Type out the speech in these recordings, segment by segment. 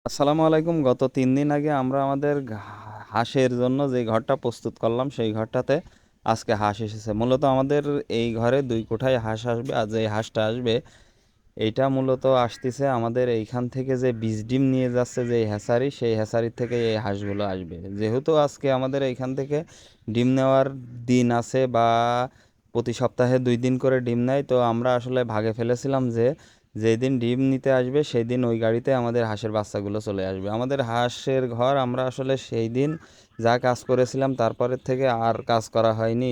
আসসালামু আলাইকুম। গত ৩ দিন আগে আমরা আমাদের হাঁসের জন্য যে ঘরটা প্রস্তুত করলাম সেই ঘরটাতে আজকে হাঁস এসেছে। মূলত আমাদের এই ঘরে ২ কোঠায় হাঁস আসবে। আর যে হাঁসটা আসবে এইটা মূলত আসতেছে আমাদের এইখান থেকে যে বীজ ডিম নিয়ে যাচ্ছে যে হ্যাচারি, সেই হ্যাচারির থেকে এই হাঁসগুলো আসবে। যেহেতু আজকে আমাদের এইখান থেকে ডিম নেওয়ার দিন আছে বা প্রতি সপ্তাহে ২ দিন করে ডিম নেয়, তো আমরা আসলে ভাগে ফেলেছিলাম যে যেই দিন ডিম নিতে আসবে সেই দিন ওই গাড়িতে আমাদের হাঁসের বাচ্চাগুলো চলে আসবে। আমাদের হাঁসের ঘর আমরা আসলে সেই দিন যা কাজ করেছিলাম তারপরের থেকে আর কাজ করা হয়নি।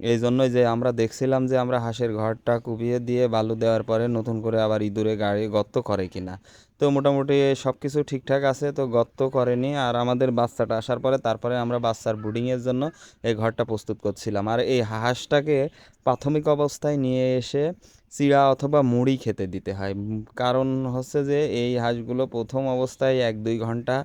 এই জন্যই যে আমরা দেখছিলাম যে আমরা হাঁসের ঘরটা কুপিয়ে দিয়ে বালু দেওয়ার পরে নতুন করে আবার ইঁদুরে গাড়ি গর্ত করে কিনা। তো মোটামুটি সব কিছু ঠিকঠাক আছে, তো গর্ত করেনি। আর আমাদের বাচ্চাটা আসার পরে তারপরে আমরা বাচ্চার ব্রুডিংয়ের জন্য এই ঘরটা প্রস্তুত করছিলাম। আর এই হাঁসটাকে প্রাথমিক অবস্থায় নিয়ে এসে চিড়া অথবা মুড়ি খেতে দিতে হয়। কারণ হচ্ছে যে এই হাঁসগুলো প্রথম অবস্থায় ১-২ ঘন্টা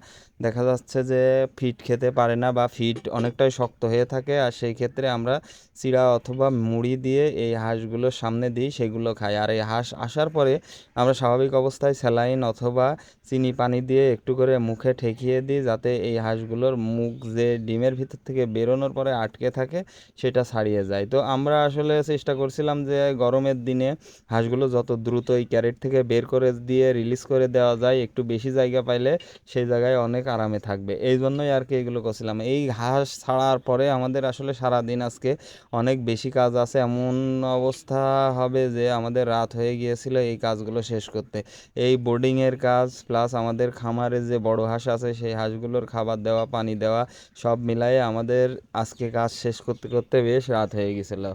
দেখা যাচ্ছে যে ফিড খেতে পারে না বা ফিড অনেকটাই শক্ত হয়ে থাকে। আর সেই ক্ষেত্রে আমরা চিড়া অথবা মুড়ি দিয়ে এই হাঁসগুলোর সামনে দিই, সেগুলো খাই। আর এই হাঁস আসার পরে আমরা স্বাভাবিক অবস্থায় স্যালাইন অথবা চিনি পানি দিয়ে একটু করে মুখে ঠেকিয়ে দিই, যাতে এই হাঁসগুলোর মুখ যে ডিমের ভিতর থেকে বেরোনোর পরে আটকে থাকে সেটা ছাড়িয়ে যায়। তো আমরা আসলে চেষ্টা করছিলাম যে গরমের দিনে হাঁসগুলো যত দ্রুত এই ক্যারেট থেকে বের করে দিয়ে রিলিজ করে দেওয়া যায়, একটু বেশি জায়গা পাইলে সেই জায়গায় অনেক আরামে থাকবে। এই জন্যই আর কি এগুলো করছিলাম। এই হাঁস ছাড়ার পরে আমাদের আসলে সারাদিন আজকে অনেক বেশি কাজ আছে। এমন অবস্থা হবে যে আমাদের রাত হয়ে গিয়েছিল এই কাজগুলো শেষ করতে। এই বোর্ডিংয়ের কাজ প্লাস আমাদের খামারে যে বড় হাঁস আছে সেই হাঁসগুলোর খাবার দেওয়া, পানি দেওয়া সব মিলায়ে আমাদের আজকে কাজ শেষ করতে করতে বেশ রাত হয়ে গেছিলো।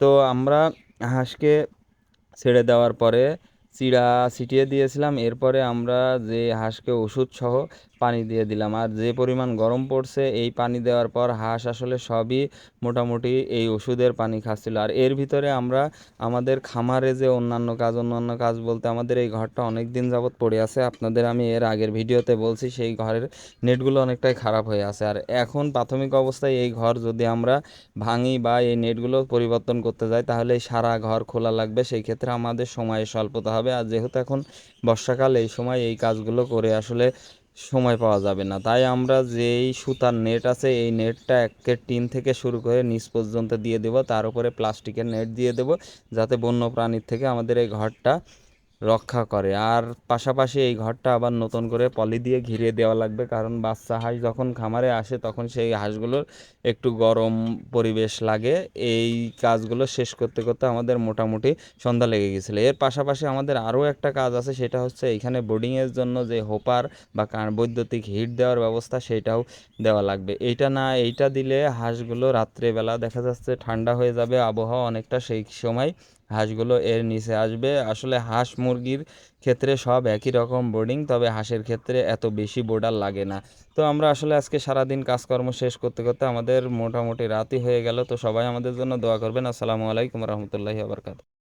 তো আমরা হাঁসকে ছেড়ে দেওয়ার পরে চিড়া ছিটিয়ে দিয়েছিলাম। এরপরে আমরা যে হাঁসকে ওষুধ সহ পানি দিয়ে দিলাম। আর যে পরিমাণ গরম পড়ছে এই পানি দেওয়ার পর হাঁস আসলে সবই মোটামুটি এই ওষুধের পানি খাচ্ছিল। আর এর ভিতরে আমরা আমাদের খামারে যে অন্যান্য কাজ বলতে আমাদের এই ঘরটা অনেক দিন যাবৎ পড়ে আছে। আপনাদের আমি এর আগের ভিডিওতে বলছি সেই ঘরের নেটগুলো অনেকটাই খারাপ হয়ে আছে। আর এখন প্রাথমিক অবস্থায় এই ঘর যদি আমরা ভাঙি বা এই নেটগুলো পরিবর্তন করতে যাই তাহলে এই সারা ঘর খোলা লাগবে। সেই ক্ষেত্রে আমাদের সময়ের স্বল্পতা হবে। আর যেহেতু এখন বর্ষাকাল, এই সময় এই কাজগুলো করে আসলে সময় পাওয়া যাবে না। তাই আমরা যেই সুতার নেট আছে এই নেটটা একের টিন থেকে শুরু করে নিচ পর্যন্ত দিয়ে দেব, তার উপরে প্লাস্টিকের নেট দিয়ে দেব, যাতে বন্য প্রাণীর থেকে আমাদের এই ঘরটা রক্ষা করে। আর পাশাপাশি এই ঘরটা আবার নতুন করে পলি দিয়ে ঘিরে দেওয়া লাগবে, কারণ বাচ্চা হাঁস যখন খামারে আসে তখন সেই হাঁসগুলোর একটু গরম পরিবেশ লাগে। এই কাজগুলো শেষ করতে করতে আমাদের মোটামুটি সন্ধ্যা লেগে গেছিলো। এর পাশাপাশি আমাদের আরও একটা কাজ আছে, সেটা হচ্ছে এইখানে বোর্ডিংয়ের জন্য যে হোপার বা বৈদ্যুতিক হিট দেওয়ার ব্যবস্থা সেইটাও দেওয়া লাগবে। এইটা দিলে হাঁসগুলো রাত্রেবেলা দেখা যাচ্ছে ঠান্ডা হয়ে যাবে আবহাওয়া অনেকটা, সেই সময় হাঁসগুলো এর নিচে আসবে। আসলে হাঁস মুরগির ক্ষেত্রে সব একই রকম বোর্ডিং, তবে হাঁসের ক্ষেত্রে এত বেশি বোর্ডার লাগে না। তো আমরা আসলে আজকে সারাদিন কাজকর্ম শেষ করতে করতে আমাদের মোটামুটি রাতই হয়ে গেল। তো সবাই আমাদের জন্য দোয়া করবেন। আসসালামু আলাইকুম রহমতুল্লাহি ওয়া বারাকাতুহু।